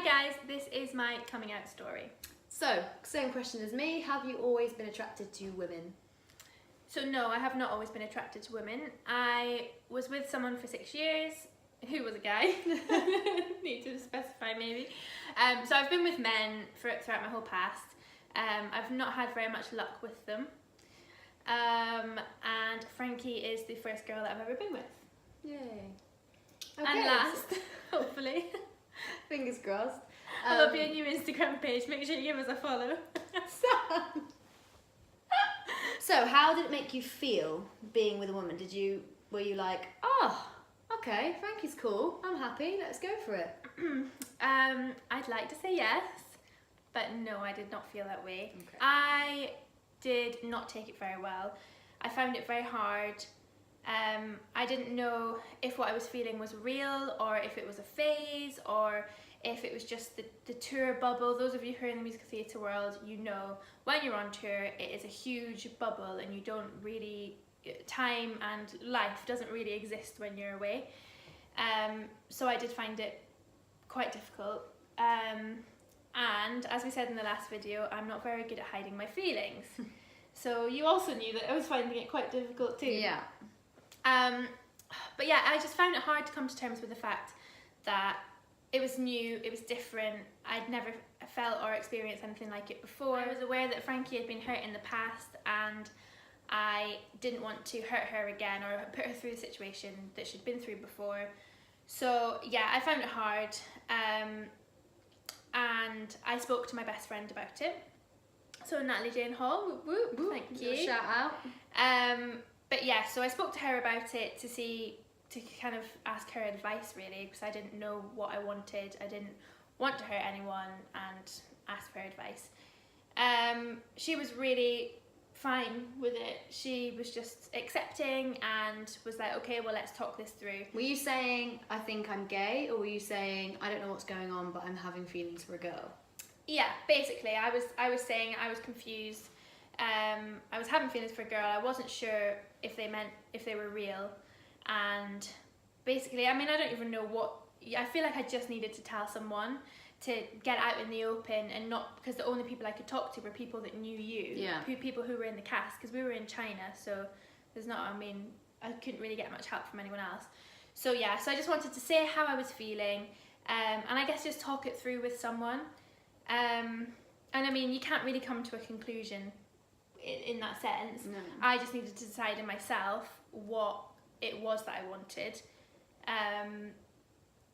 guys, this is my coming out story. So, same question as me, have you always been attracted to women? So no, I have not always been attracted to women. I was with someone for 6 years, who was a guy, need to specify maybe. So I've been with men throughout my whole past. I've not had very much luck with them. And Frankie is the first girl that I've ever been with. Yay. Okay, and last, hopefully. Fingers crossed. I'll be a new Instagram page, make sure you give us a follow. So how did it make you feel being with a woman? Were you like, oh, okay, Frankie's cool, I'm happy, let's go for it? I'd like to say yes, but no, I did not feel that way. Okay. I did not take it very well. I found it very hard. I didn't know if what I was feeling was real, or if it was a phase, or if it was just the tour bubble. Those of you who are in the musical theatre world, you know when you're on tour it is a huge bubble and you don't really, time and life doesn't really exist when you're away. So I did find it quite difficult. And as we said in the last video, I'm not very good at hiding my feelings. So you also knew that I was finding it quite difficult too. Yeah. But yeah, I just found it hard to come to terms with the fact that it was new, it was different. I'd never felt or experienced anything like it before. I was aware that Frankie had been hurt in the past and I didn't want to hurt her again or put her through the situation that she'd been through before. So yeah, I found it hard. And I spoke to my best friend about it. So Natalie Jane Hall, whoop, whoop, thank you. Shout out. But yeah, so I spoke to her about it to kind of ask her advice really, because I didn't know what I wanted. I didn't want to hurt anyone and ask for her advice. She was really fine with it. She was just accepting and was like, okay, well, let's talk this through. Were you saying, I think I'm gay, or were you saying, I don't know what's going on, but I'm having feelings for a girl? Yeah, basically, I was saying I was confused. I was having feelings for a girl. I wasn't sure if they were real. And basically, I mean, I don't even know I feel like I just needed to tell someone to get out in the open, and not, because the only people I could talk to were people that knew you. Yeah. People who were in the cast, because we were in China, so I couldn't really get much help from anyone else. So yeah, so I just wanted to say how I was feeling, and I guess just talk it through with someone. And I mean, you can't really come to a conclusion in that sense. No. I just needed to decide in myself what it was that I wanted.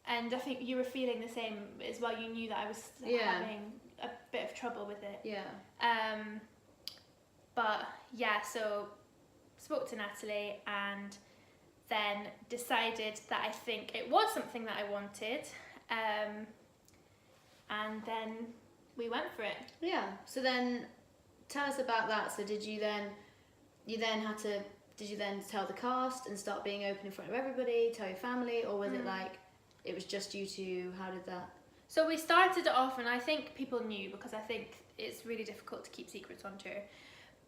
And I think you were feeling the same as well. You knew that I was having a bit of trouble with it. Yeah. But yeah, so spoke to Natalie and then decided that I think it was something that I wanted. And then we went for it. Yeah. So then tell us about that. So did you then tell the cast and start being open in front of everybody, tell your family, or was it like it was just you two? How did that? So we started it off, and I think people knew, because I think it's really difficult to keep secrets on tour.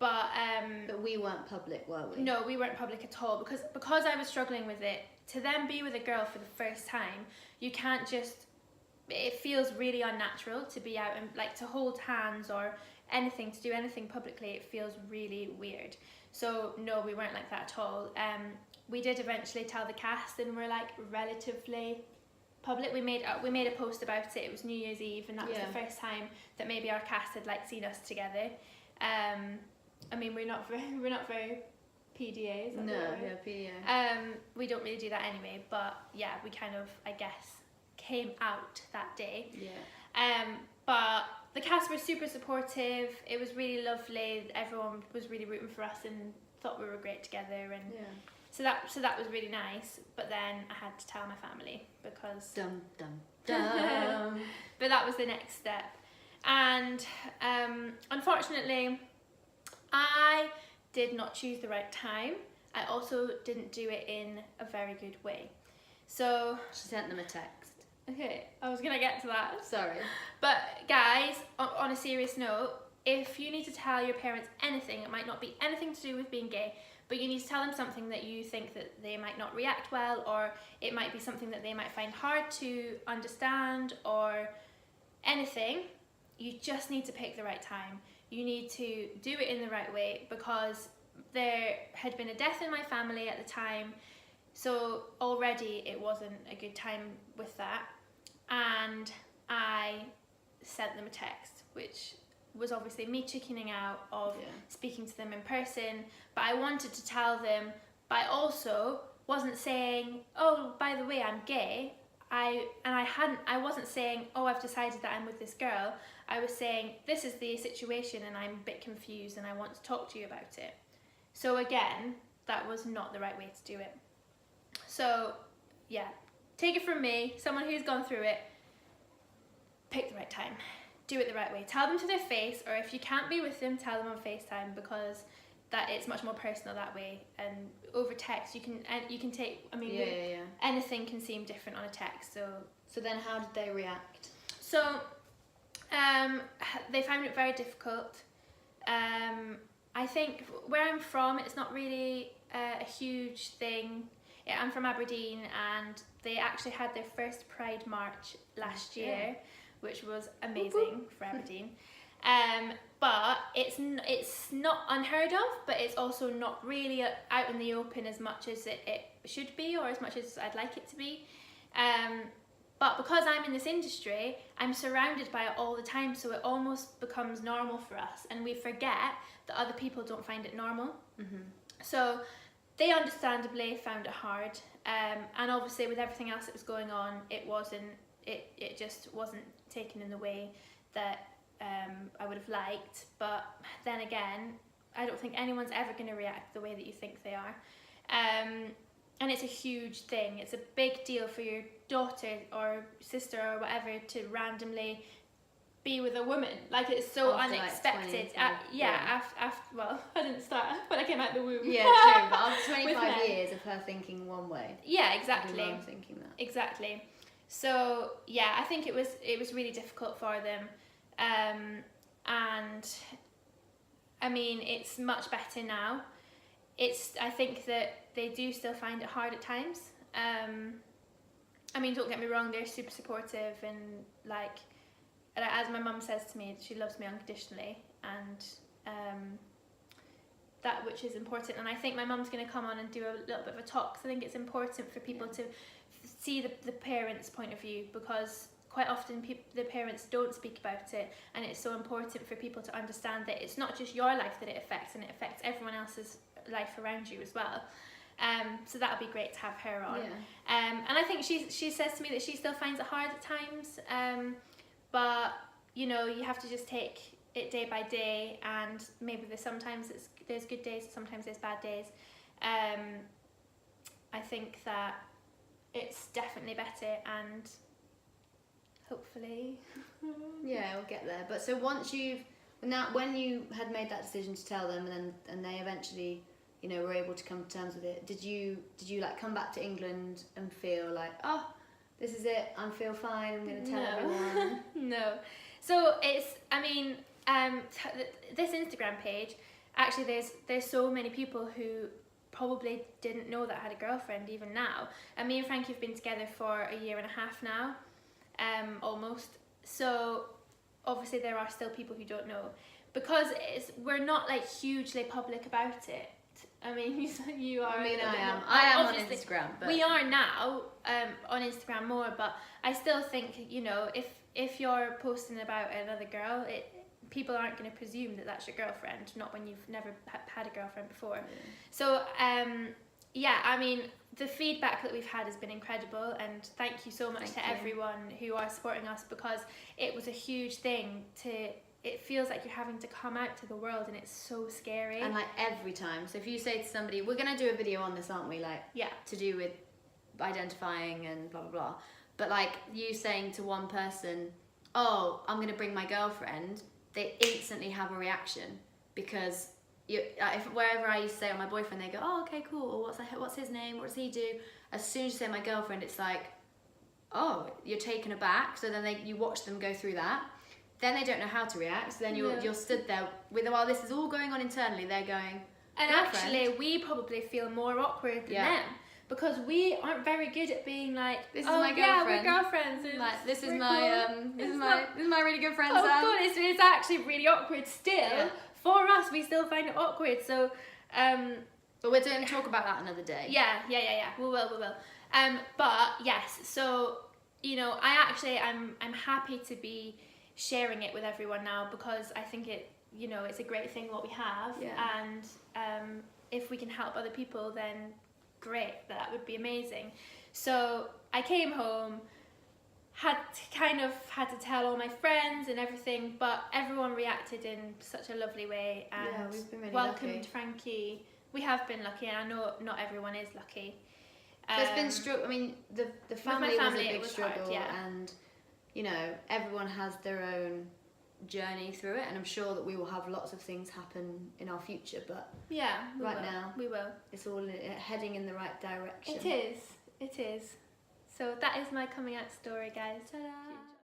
But we weren't public, were we? No, we weren't public at all, because I was struggling with it. To then be with a girl for the first time, you can't just. It feels really unnatural to be out and like to hold hands or anything, to do anything publicly. It feels really weird. So no, we weren't like that at all. We did eventually tell the cast, and we're like relatively public. We made a post about it. It was New Year's Eve, and that was the first time that maybe our cast had like seen us together. I mean, we're not very PDAs. No, yeah, PDA. We don't really do that anyway. But yeah, we kind of, I guess, came out that day. Yeah. But the cast were super supportive. It was really lovely. Everyone was really rooting for us and thought we were great together, and so that was really nice. But then I had to tell my family, because Dum dum dum. but that was the next step. And unfortunately, I did not choose the right time. I also didn't do it in a very good way. So She sent them a text. okay, I was gonna get to that. Sorry. But guys, on a serious note, if you need to tell your parents anything, it might not be anything to do with being gay, but you need to tell them something that you think that they might not react well, or it might be something that they might find hard to understand, or anything, you just need to pick the right time. You need to do it in the right way, because there had been a death in my family at the time, so already it wasn't a good time with that. And I sent them a text, which was obviously me chickening out of speaking to them in person, but I wanted to tell them, but I also wasn't saying, oh, by the way, I'm gay. I wasn't saying, oh, I've decided that I'm with this girl. I was saying, this is the situation and I'm a bit confused and I want to talk to you about it. So again, that was not the right way to do it. So yeah, take it from me, someone who's gone through it, pick the right time. Do it the right way. Tell them to their face, or if you can't be with them, tell them on FaceTime, because that it's much more personal that way. And over text, you can take. I mean, anything can seem different on a text. So then, how did they react? So, they found it very difficult. I think where I'm from, it's not really a huge thing. Yeah, I'm from Aberdeen, and they actually had their first Pride March last year, which was amazing for Aberdeen. But it's not unheard of, but it's also not really out in the open as much as it should be, or as much as I'd like it to be. But because I'm in this industry, I'm surrounded by it all the time, so it almost becomes normal for us, and we forget that other people don't find it normal. So they understandably found it hard, and obviously with everything else that was going on, it just wasn't taken in the way that I would have liked. But then again, I don't think anyone's ever going to react the way that you think they are. And it's a huge thing. It's a big deal for your daughter or sister or whatever to randomly be with a woman. Like, it's so after unexpected. After, well, I didn't start when I came out the womb. Yeah, true. But after 25 years of her thinking one way. Yeah, exactly. I'm thinking that. Exactly. So yeah, I think it was really difficult for them, and I mean, it's much better now. I think that they do still find it hard at times. I mean, don't get me wrong, they're super supportive, and like as my mum says to me, she loves me unconditionally, and that which is important. And I think my mum's going to come on and do a little bit of a talk, because I think it's important for people to see the parents' point of view, because quite often the parents don't speak about it, and it's so important for people to understand that it's not just your life that it affects, and it affects everyone else's life around you as well. So that would be great to have her on. And I think she says to me that she still finds it hard at times, but you know, you have to just take it day by day, and maybe there's good days, sometimes there's bad days. I think that it's definitely better, and hopefully yeah, we'll get there. But so when you had made that decision to tell them, and they eventually, you know, were able to come to terms with it, did you like come back to England and feel like, oh, this is it, I feel fine, I'm going to tell everyone? No. So it's, I mean, this Instagram page, actually there's so many people who probably didn't know that I had a girlfriend even now. And me and Frankie have been together for a year and a half now, almost. So obviously there are still people who don't know, because we're not like hugely public about it. I mean, you are. I mean, I am on Instagram. But we are now on Instagram more, but I still think, you know, if you're posting about another girl, people aren't going to presume that that's your girlfriend, not when you've never had a girlfriend before. So yeah, I mean, the feedback that we've had has been incredible, and thank you so much to everyone who are supporting us, because it was a huge thing it feels like you're having to come out to the world, and it's so scary. And like every time, so if you say to somebody, we're going to do a video on this, aren't we, like to do with identifying and blah blah blah, but like you saying to one person, oh, I'm going to bring my girlfriend, they instantly have a reaction, because wherever I used to say, oh, my boyfriend, they go, oh, okay, cool, or what's his name, what does he do? As soon as you say my girlfriend, it's like, oh, you're taken aback. So then you watch them go through that, then they don't know how to react, so then you're stood there while this is all going on internally, they're going, and actually we probably feel more awkward than them, because we aren't very good at being like, this is my girlfriend. Yeah, we're girlfriends. Like, this is my This is my really good friend Oh Sam. God, it's actually really awkward still. Yeah. For us, we still find it awkward. So, but we're going to talk about that another day. Yeah. We will. But yes, so you know, I'm happy to be sharing it with everyone now because I think it's a great thing what we have, and if we can help other people, then great. That would be amazing. So I came home, had to tell all my friends and everything, but everyone reacted in such a lovely way and we've been really welcomed lucky. Frankie. We have been lucky, and I know not everyone is lucky. There's been struggle. I mean, the family was a big struggle, hard, and you know, everyone has their own journey through it, and I'm sure that we will have lots of things happen in our future. But now we will. It's all heading in the right direction. It is. So that is my coming out story, guys. Ta-da!